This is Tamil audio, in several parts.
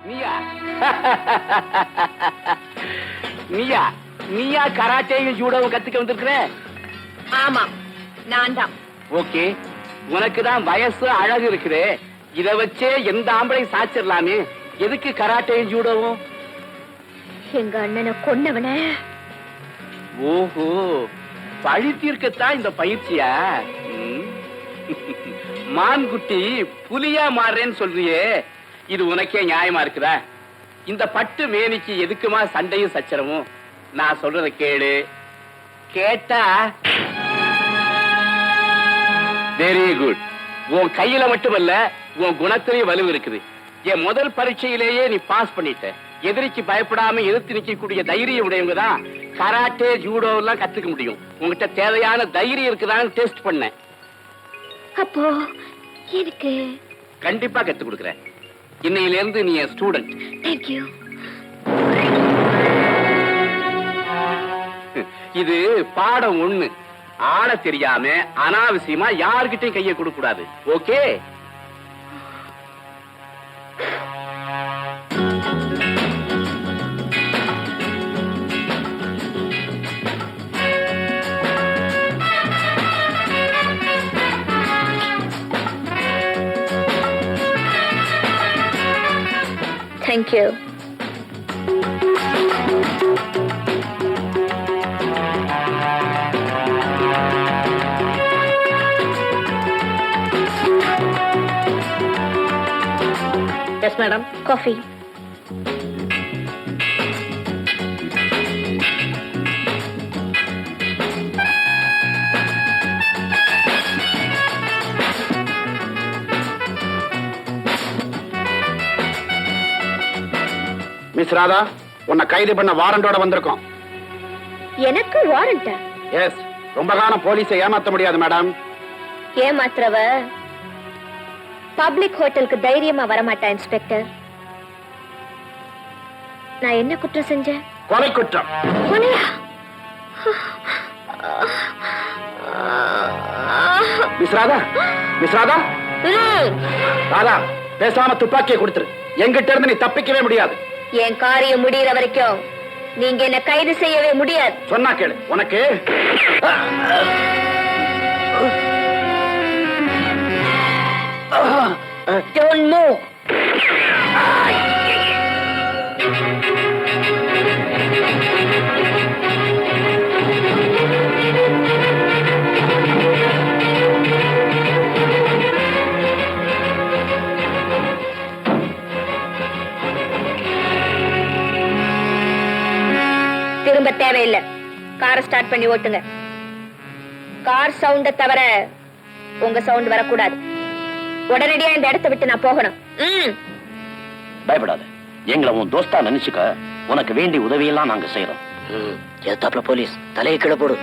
நீயா நீயா நீயா கராட்டேயும் ஜூடோவும் கத்துக்க வந்திருக்கிற? ஆமா, நான் தான். ஓகே, உனக்கு தான் வயசு அழகு இருக்குது. இத வச்சே எந்த ஆம்பளையும் சாச்சிடலாமே. எதுக்கு கராட்டேயும் ஜூடோவும்? எங்க அண்ணனை கொன்னவன. ஓஹோ, பழி தீர்க்கத்தான் இந்த பயிற்சியா? மான்குட்டி புலியா மாறுறேன்னு சொல்றியே, இது உனக்கே நியாயமா இருக்குதா? இந்த பட்டு மேனிக்கு எதுக்குமா சண்டையும் சச்சரவும்? நான் சொல்றத கேளு. கேட்டா வெரி குட். உன் கையில மட்டுமல்ல, உன் குணத்திலேயே வலு இருக்குது. என் முதல் பரீட்சையிலேயே நீ பாஸ் பண்ணிட்ட. எதிரிக்கு பயப்படாம எதிர்த்து நிக்கக்கூடிய தைரியம் உடையவங்க தான் கராட்டே ஜூடோ எல்லாம் கத்துக்க முடியும். உங்ககிட்ட தேவையான தைரியம் இருக்குதான்னு டெஸ்ட் பண்ணேன். அப்போ எனக்கு கண்டிப்பா கத்து கொடுக்கறேன். இன்னையில இருந்து நீ என் ஸ்டூடெண்ட். Thank you. இது பாடம் ஒண்ணு. ஆட தெரியாம அனாவசியமா யார்கிட்டயும் கையை கொடுக்க கூடாது. Okay? Thank you. Yes, madam. Coffee. Miss Radha, உன்னை கைது பண்ண வாரண்டோட வந்திருக்கோம். எனக்கு வாரண்டா? எஸ். ரொம்ப காலம் போலீஸை ஏமாத்த முடியாது மேடம். ஏமாத்துறவ பப்ளிக் ஹோட்டலுக்கு தைரியமா வரமாட்டா இன்ஸ்பெக்டர். நான் என்ன குற்றம் செஞ்சேன்? கொலை குற்றம். கொலையா? மிஸ் ராதா, மிஸ் ராதா, ராதா, பேசாம துப்பாக்கியை கொடுத்துரு. எங்கிட்ட இருந்து நீ தப்பிக்கவே முடியாது. என் காரியம் முடிகிற வரைக்கும் நீங்க என்ன கைது செய்யவே முடியாது. சொன்னா கேளு. உனக்கு Don't move. திரும்ப தேவையில்லை. காரை ஸ்டார்ட் பண்ணி ஓட்டுங்க. கார் சவுண்ட தவிர உங்க சவுண்ட் வரக்கூடாது. உடனடியா இந்த இடத்தை விட்டு நான் போகணும். பயப்படாத, எங்களை உன் தோஸ்தா நினைச்சுக்க. உனக்கு வேண்டிய உதவியெல்லாம் நாங்க செய்யறோம். எத்தாப்புல போலீஸ் தலையை கீழே போடு.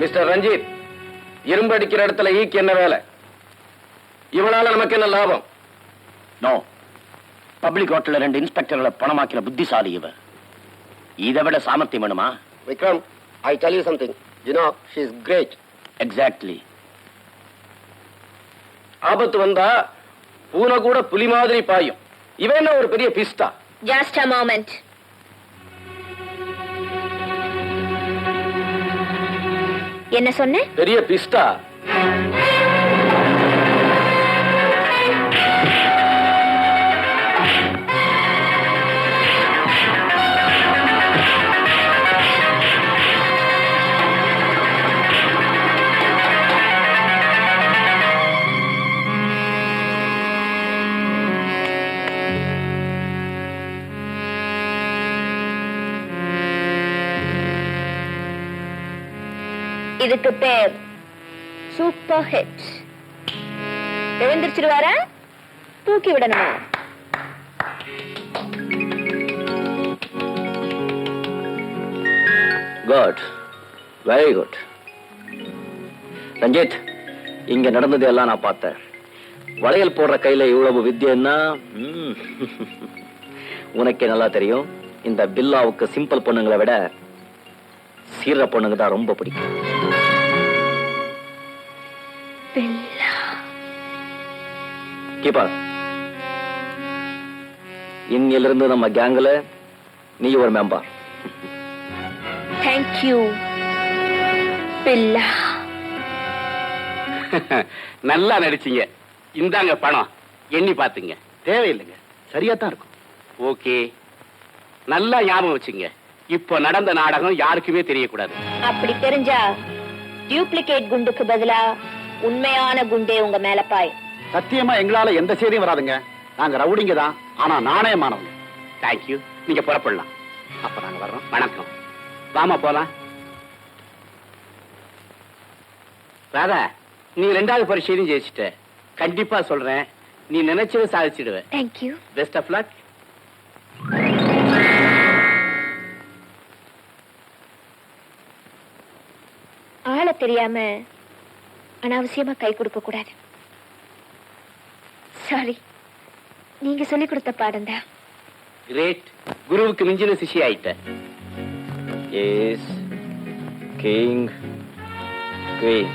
மிஸ்டர் ரஞ்சித், இரும்பு அடிக்கிற இடத்துல ஈக்கு என்ன வேலை? இவனால நமக்கு என்ன லாபம்? நோ, பப்ளிக் ஹோட்டல்ல 2 இன்ஸ்பெக்டர்களை பணமாக்கின புத்திசாலி இவன். இதை விட சாமர்த்தியம் வேணுமா? Vikram, I tell you something. You know, she is great. Exactly. ஆபத்து வந்தா பூனை கூட புலி மாதிரி பாயும். இவன் என்ன ஒரு பெரிய பிஸ்தா? Just a moment. என்ன சொன்ன? பெரிய பிஸ்தா. இதுக்கு பேர் சூப்பர் ஹிட். எழுந்திருச்சிருவாரா? தூக்கி விடணுமா? Good, very good. ரஞ்சித், இங்க நடந்தது எல்லாம் நான் பார்த்தேன். வளையல் போடுற கையில இவ்வளவு வித்தியன்னா உனக்கே நல்லா தெரியும். இந்த பில்லாவுக்கு சிம்பிள் பொண்ணுங்களை விட சீர பொண்ணுங்க தான் ரொம்ப பிடிக்கும். பில்லா. கீப்பர், இன்னிலிருந்து நம்ம கேங்ல நீ ஒரு மெம்பர். தேங்க்யூ பில்லா. நல்லா நடிச்சீங்க. இந்தாங்க பணம், எண்ணி பாத்துங்க. தேவையில்லைங்க, சரியா தான் இருக்கும். ஓகே, நல்லா ஞாபகம் வச்சுங்க. இப்போ நடந்த நாடகம் யாருக்குமே தெரியக்கூடாது. அப்படி தெரிஞ்சா டியூப்ளிகேட் குண்டுக்கு பதிலா உண்மையான குண்டே உங்க மேல பாய். சத்தியமா எங்களால எந்த செய்தியும் வராதுங்க. நாங்க ரவுடிங்க தான், ஆனா நாணயமானவங்க. தேங்க்யூ, நீங்க புறப்படலாம். அப்ப நாங்க வர்றோம். வணக்கம். வாமா போலாம். ராதா, நீ 2வது பரீட்சையிலும் ஜெயிச்சிட்ட. கண்டிப்பா சொல்றேன், நீ நினைச்சதை சாதிச்சிடுவ. தேங்க்யூ. Best of luck. ஆள தெரியாம அனாவசியமா கை கொடுக்க கூடாது. சாரி, நீங்க சொல்லி கொடுத்த பாடம் தான். கிரேட், குருவுக்கு மிஞ்சின சிஷி ஆயிட்ட. S king queen.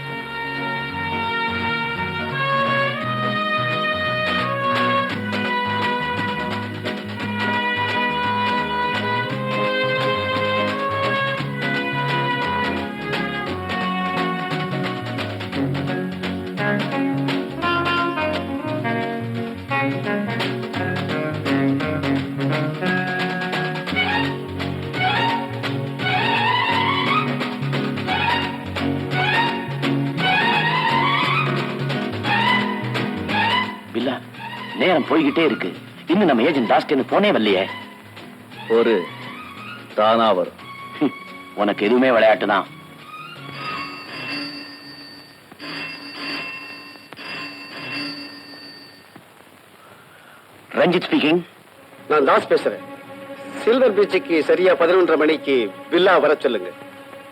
பில்லா, நேரம் போய்கிட்டே இருக்கு. இன்னும் நம்ம ஏஜென்ட் தாஸ்க்கு போனே வரலையே. ஒரு தானா வரும். உனக்கு எதுவுமே விளையாட்டு தான். ரஞ்சித் ஸ்பீக்கிங். நான் தாஸ் பேசுறேன். சில்வர் பீச்சுக்கு சரியா 11:30 மணிக்கு பில்லா வர சொல்லுங்க.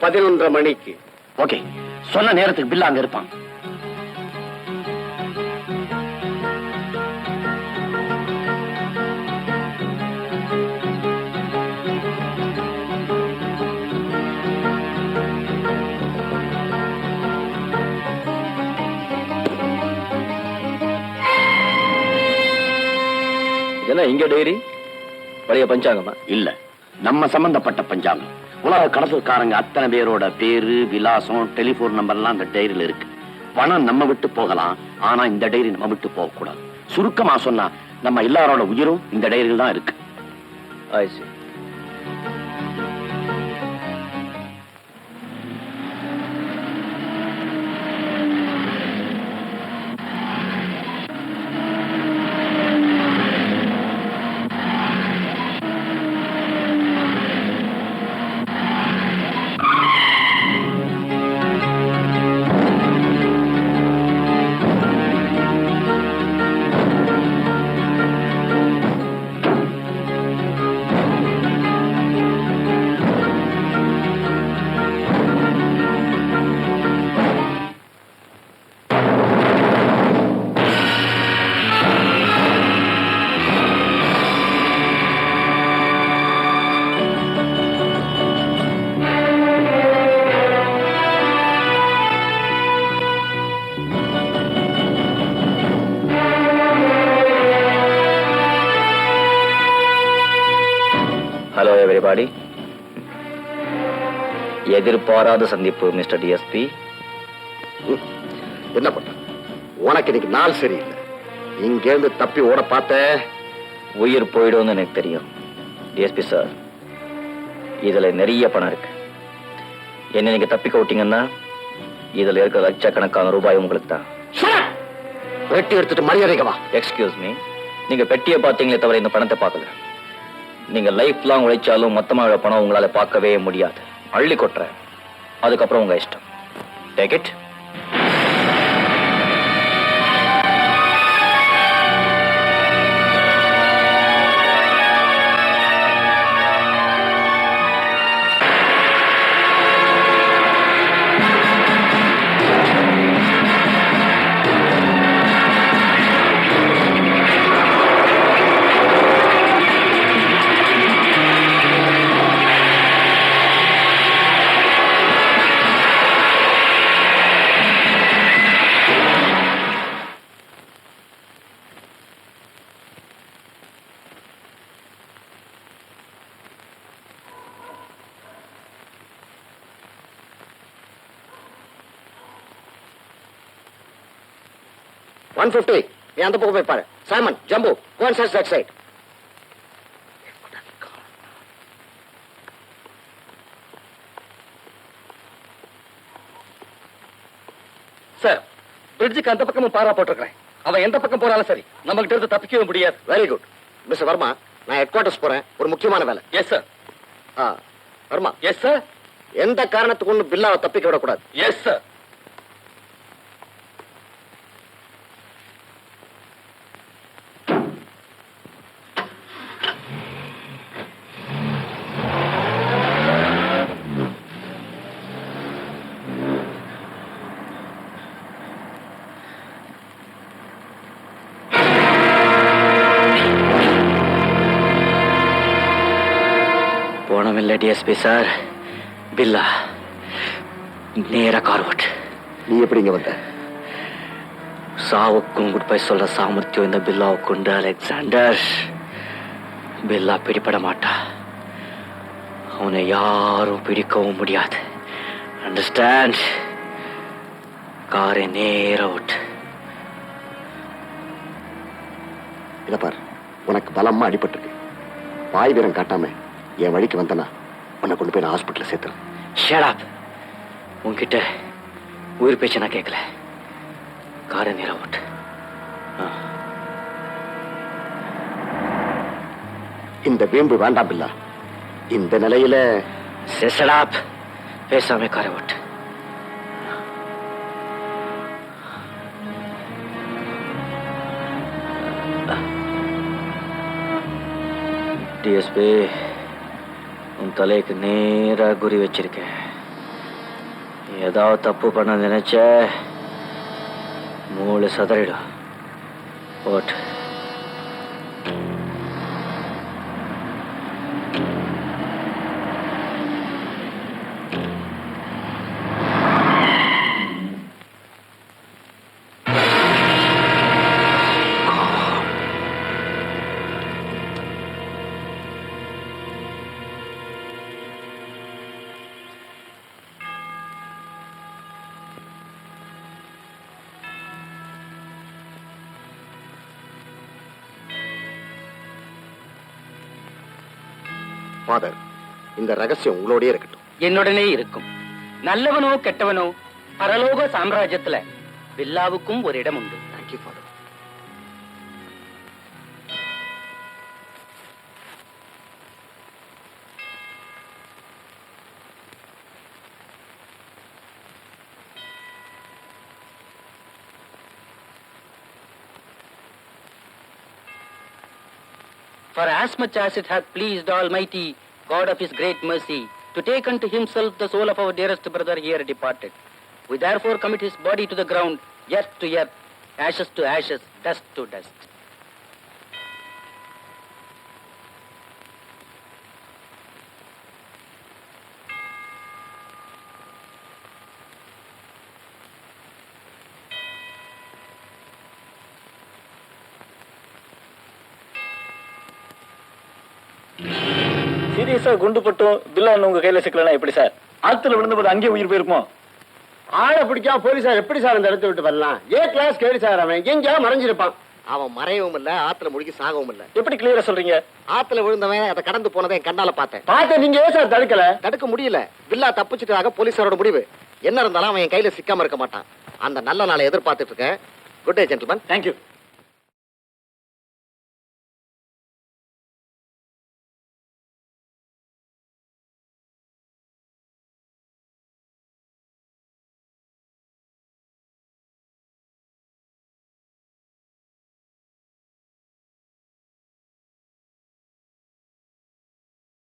11:30 மணிக்கு. ஓகே, சொன்ன நேரத்துக்கு பில்லா அங்க இருப்பான். என்ன இங்க டைரி? பழைய பஞ்சாங்கமா? இல்ல, நம்ம சம்பந்தப்பட்ட பஞ்சாங்கம். உலக கடத்தல்காரங்க அத்தனை பேரோட பேரு, விலாசம், டெலிபோன் நம்பர்லாம் அந்த டைரியில இருக்கு. பணம் நம்ம விட்டு போகலாம், ஆனா இந்த டைரி நம்ம விட்டு போக கூடாது. சுருக்கமா சொன்னா நம்ம எல்லாரோட உயிரும் இந்த டைரியில் தான் இருக்கு. I see. ஹலோ எவரிபாடி. எதிர்பாராத சந்திப்பு மிஸ்டர் டிஎஸ்பி. என்ன பண்ண? உனக்கு இன்னைக்கு நாள் சரியில்லை. இங்க இருந்து தப்பி ஓட பார்த்த உயிர் போயிடும்னு எனக்கு தெரியும். டிஎஸ்பி சார், இதுல நிறைய பணம் இருக்கு. என்ன நீங்க தப்பிக்க விட்டீங்கன்னா இதுல இருக்கிற லட்சக்கணக்கான ரூபாய் உங்களுக்கு தான். வெட்டி எடுத்துட்டு மரியாதைக்கு வா. எக்ஸ்கியூஸ் மீ, நீங்க பெட்டியை பார்த்தீங்களே தவிர இந்த பணத்தை பார்க்கல. நீங்க லைஃப் லாங் உழைச்சாலும் மொத்தமாக பணம் உங்களால பார்க்கவே முடியாது. அள்ளி கொட்டுறேன், அதுக்கப்புறம் உங்க இஷ்டம். Take it. 150. நீ அந்த பக்கம் போய் பாரு. Saman, Jambu, go and search that side. Sir, பிரிட்ஜுக்கு அந்த பக்கமும் பாரா போட்டிருக்கிறேன். அவன் எந்த பக்கம் போனாலும் சரி, நம்ம கிட்ட இருந்து தப்பிக்கவே முடியாது. Very good. மிஸ்டர் வர்மா, நான் ஹெட் குவார்டர்ஸ் போறேன். ஒரு முக்கியமான வேலை. Yes sir. Varma, yes sir. எந்த காரணத்துக்கு ஒண்ணு பில்லாவை தப்பிக்க விடக்கூடாது. Yes sir. போனமில்லை டிஎஸ்பி சார். பில்லா நேரா கார்வட். நீ எப்படி இங்க வந்த? சாவுக்கும் குட் பை சொல்ற சாமர்த்தியம் இந்த பில்லாவுக்கு உண்டு அலெக்சாண்டர். பில்லா பிடிபட மாட்டா. அவனை யாரும் பிடிக்கவும் முடியாது. அண்டர்ஸ்டாண்ட்? காரை நேரா விட்டு. இத பார், உனக்கு பலமா அடிபட்டிருக்கு. வாய் வீரம் காட்டாம என் வழிக்கு வந்தனா உன்னை கொண்டு போய் நான் ஹாஸ்பிட்டல் சேர்த்துறேன். ஷட் உன்கிட்ட உயிர் பேச்ச நான் கேட்கல. காரை நேரா விட்டு. இந்த வீம்பு வேண்டாம் பில்லா. இந்த நிலையில செசடாப் பேசாம காரை விட்டு. டிஎஸ்பி, உன் தலைக்கு நேரா குறி வச்சிருக்கேன். ஏதாவது தப்பு பண்ண நினைச்ச மூளை சதறிடும். ஓட். ஃபாதர், இந்த ரகசியம் உங்களோடயே இருக்கட்டும். என்னுடனே இருக்கும். நல்லவனோ கெட்டவனோ பரலோக சாம்ராஜ்யத்துல பில்லாவுக்கும் ஒரு இடம் உண்டு. Thank you father. For as much as it hath pleased Almighty God of His great mercy to take unto Himself the soul of our dearest brother here departed, we therefore commit his body to the ground, earth to earth, ashes to ashes, dust to dust. சீரியஸா குண்டு பட்டும் பில்லா உங்க கையில சிக்கலனா எப்படி சார்? ஆத்துல விழுந்தபோது அங்கேயே உயிர் போயிருப்போம். ஆளை பிடிக்காம போலீஸார் எப்படி சார் அந்த இடத்த விட்டு வரலாம்? கிளாஸ் கேடு சார். அவன் எங்கேயாவது மறைஞ்சிருப்பான். அவன் மறையவும் இல்ல, ஆத்துல முழுகி சாகவும் இல்ல. எப்படி கிளியரா சொல்றீங்க? ஆத்துல விழுந்தவன் அதை கடந்து போனதை என் கண்ணால பார்த்தேன். நீங்க ஏன் சார் தடுக்கல? தடுக்க முடியல. பில்லா தப்பிச்சுட்டாக போலீஸாரோட முடிவு. என்ன இருந்தாலும் அவன் என் கையில சிக்காம இருக்க மாட்டான். அந்த நல்ல நாளை எதிர்பார்த்துட்டு இருக்கேன். Good day gentleman. தேங்க்யூ.